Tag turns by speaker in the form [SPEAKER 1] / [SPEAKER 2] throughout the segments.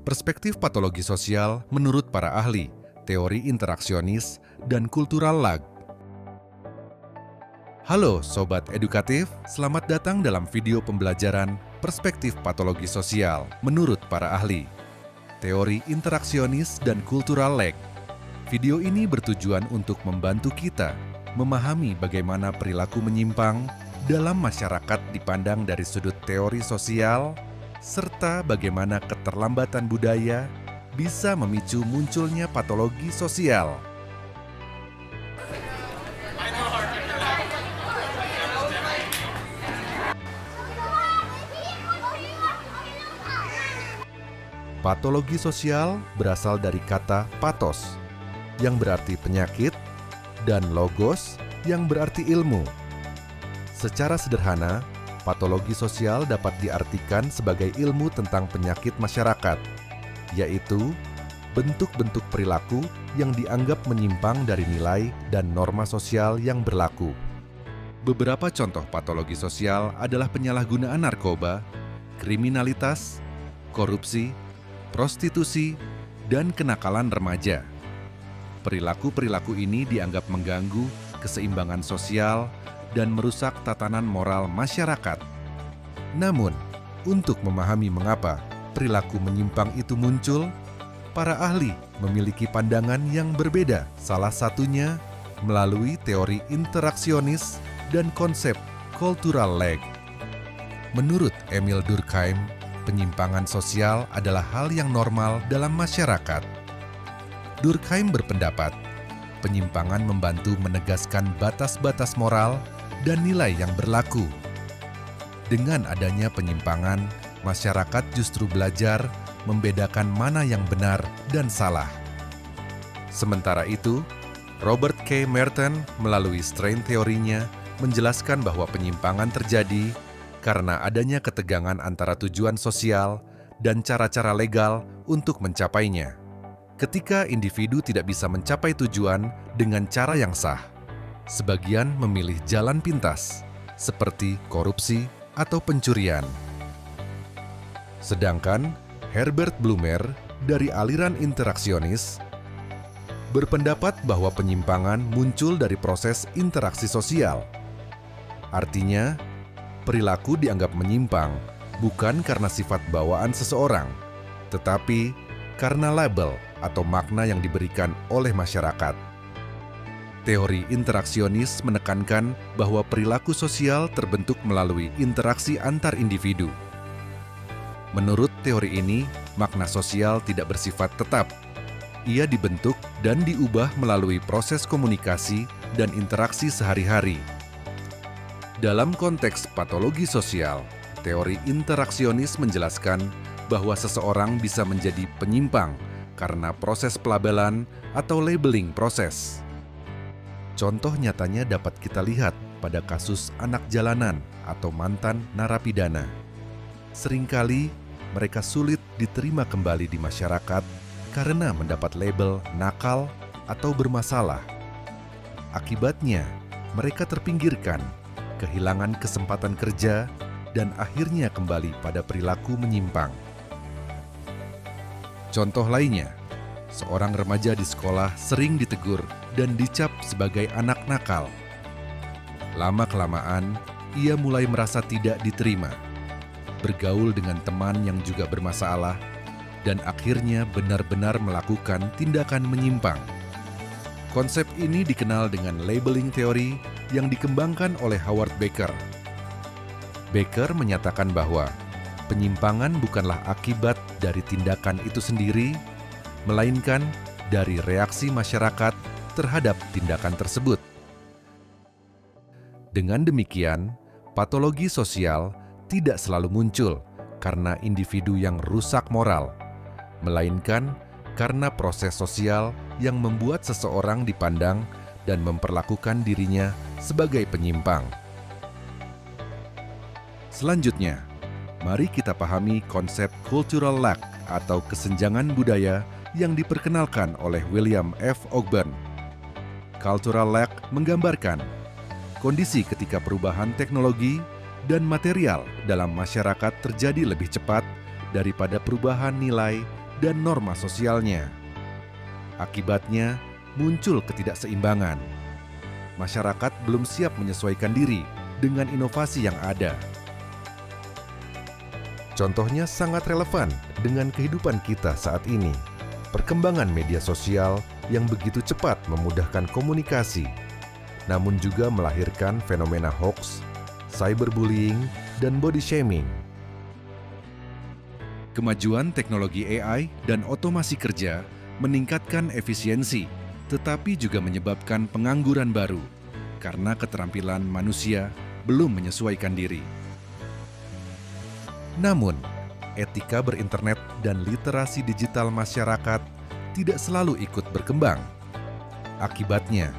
[SPEAKER 1] Perspektif patologi sosial menurut para ahli, teori interaksionis, dan kultural lag. Halo Sobat Edukatif, selamat datang dalam video pembelajaran Perspektif Patologi Sosial menurut para ahli, teori interaksionis dan kultural lag. Video ini bertujuan untuk membantu kita memahami bagaimana perilaku menyimpang dalam masyarakat dipandang dari sudut teori sosial, serta bagaimana keterlambatan budaya bisa memicu munculnya patologi sosial. Patologi sosial berasal dari kata pathos, yang berarti penyakit, dan logos, yang berarti ilmu. Secara sederhana, patologi sosial dapat diartikan sebagai ilmu tentang penyakit masyarakat, yaitu bentuk-bentuk perilaku yang dianggap menyimpang dari nilai dan norma sosial yang berlaku. Beberapa contoh patologi sosial adalah penyalahgunaan narkoba, kriminalitas, korupsi, prostitusi, dan kenakalan remaja. Perilaku-perilaku ini dianggap mengganggu keseimbangan sosial dan merusak tatanan moral masyarakat. Namun, untuk memahami mengapa perilaku menyimpang itu muncul, para ahli memiliki pandangan yang berbeda, salah satunya melalui teori interaksionis dan konsep cultural lag. Menurut Emil Durkheim, penyimpangan sosial adalah hal yang normal dalam masyarakat. Durkheim berpendapat, penyimpangan membantu menegaskan batas-batas moral dan nilai yang berlaku. Dengan adanya penyimpangan, masyarakat justru belajar membedakan mana yang benar dan salah. Sementara itu, Robert K. Merton melalui strain teorinya menjelaskan bahwa penyimpangan terjadi karena adanya ketegangan antara tujuan sosial dan cara-cara legal untuk mencapainya. Ketika individu tidak bisa mencapai tujuan dengan cara yang sah, sebagian memilih jalan pintas, seperti korupsi atau pencurian. Sedangkan Herbert Blumer dari aliran interaksionis berpendapat bahwa penyimpangan muncul dari proses interaksi sosial. Artinya, perilaku dianggap menyimpang bukan karena sifat bawaan seseorang, tetapi karena label atau makna yang diberikan oleh masyarakat. Teori interaksionis menekankan bahwa perilaku sosial terbentuk melalui interaksi antar individu. Menurut teori ini, makna sosial tidak bersifat tetap. Ia dibentuk dan diubah melalui proses komunikasi dan interaksi sehari-hari. Dalam konteks patologi sosial, teori interaksionis menjelaskan bahwa seseorang bisa menjadi penyimpang karena proses pelabelan atau labeling proses. Contoh nyatanya dapat kita lihat pada kasus anak jalanan atau mantan narapidana. Seringkali mereka sulit diterima kembali di masyarakat karena mendapat label nakal atau bermasalah. Akibatnya, mereka terpinggirkan, kehilangan kesempatan kerja, dan akhirnya kembali pada perilaku menyimpang. Contoh lainnya, seorang remaja di sekolah sering ditegur dan dicap sebagai anak nakal. Lama-kelamaan, ia mulai merasa tidak diterima, bergaul dengan teman yang juga bermasalah, dan akhirnya benar-benar melakukan tindakan menyimpang. Konsep ini dikenal dengan labeling teori yang dikembangkan oleh Howard Baker. Baker menyatakan bahwa penyimpangan bukanlah akibat dari tindakan itu sendiri, melainkan dari reaksi masyarakat terhadap tindakan tersebut. Dengan demikian, patologi sosial tidak selalu muncul karena individu yang rusak moral, melainkan karena proses sosial yang membuat seseorang dipandang dan memperlakukan dirinya sebagai penyimpang. Selanjutnya, mari kita pahami konsep cultural lag atau kesenjangan budaya yang diperkenalkan oleh William F. Ogburn. Cultural lag menggambarkan kondisi ketika perubahan teknologi dan material dalam masyarakat terjadi lebih cepat daripada perubahan nilai dan norma sosialnya. Akibatnya, muncul ketidakseimbangan. Masyarakat belum siap menyesuaikan diri dengan inovasi yang ada. Contohnya sangat relevan dengan kehidupan kita saat ini. Perkembangan media sosial yang begitu cepat memudahkan komunikasi, namun juga melahirkan fenomena hoax, cyberbullying, dan body shaming. Kemajuan teknologi AI dan otomasi kerja meningkatkan efisiensi, tetapi juga menyebabkan pengangguran baru karena keterampilan manusia belum menyesuaikan diri. Namun, etika berinternet dan literasi digital masyarakat tidak selalu ikut berkembang. Akibatnya,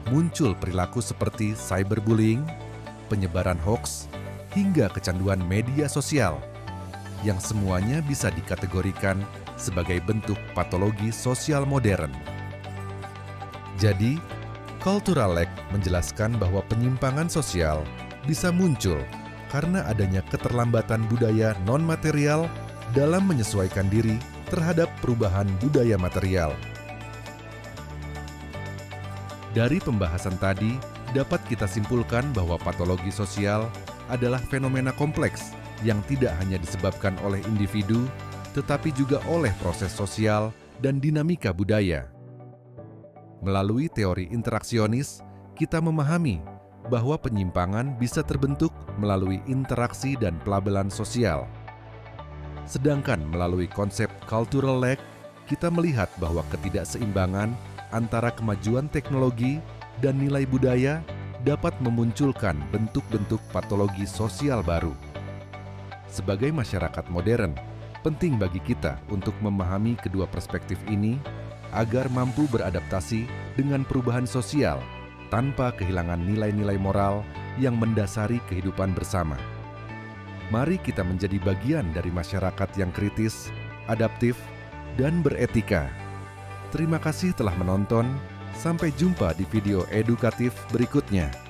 [SPEAKER 1] muncul perilaku seperti cyberbullying, penyebaran hoax, hingga kecanduan media sosial, yang semuanya bisa dikategorikan sebagai bentuk patologi sosial modern. Jadi, cultural lag menjelaskan bahwa penyimpangan sosial bisa muncul karena adanya keterlambatan budaya non-material dalam menyesuaikan diri terhadap perubahan budaya material. Dari pembahasan tadi, dapat kita simpulkan bahwa patologi sosial adalah fenomena kompleks yang tidak hanya disebabkan oleh individu, tetapi juga oleh proses sosial dan dinamika budaya. Melalui teori interaksionis, kita memahami bahwa penyimpangan bisa terbentuk melalui interaksi dan pelabelan sosial. Sedangkan melalui konsep cultural lag, kita melihat bahwa ketidakseimbangan antara kemajuan teknologi dan nilai budaya dapat memunculkan bentuk-bentuk patologi sosial baru. Sebagai masyarakat modern, penting bagi kita untuk memahami kedua perspektif ini agar mampu beradaptasi dengan perubahan sosial tanpa kehilangan nilai-nilai moral yang mendasari kehidupan bersama. Mari kita menjadi bagian dari masyarakat yang kritis, adaptif, dan beretika. Terima kasih telah menonton. Sampai jumpa di video edukatif berikutnya.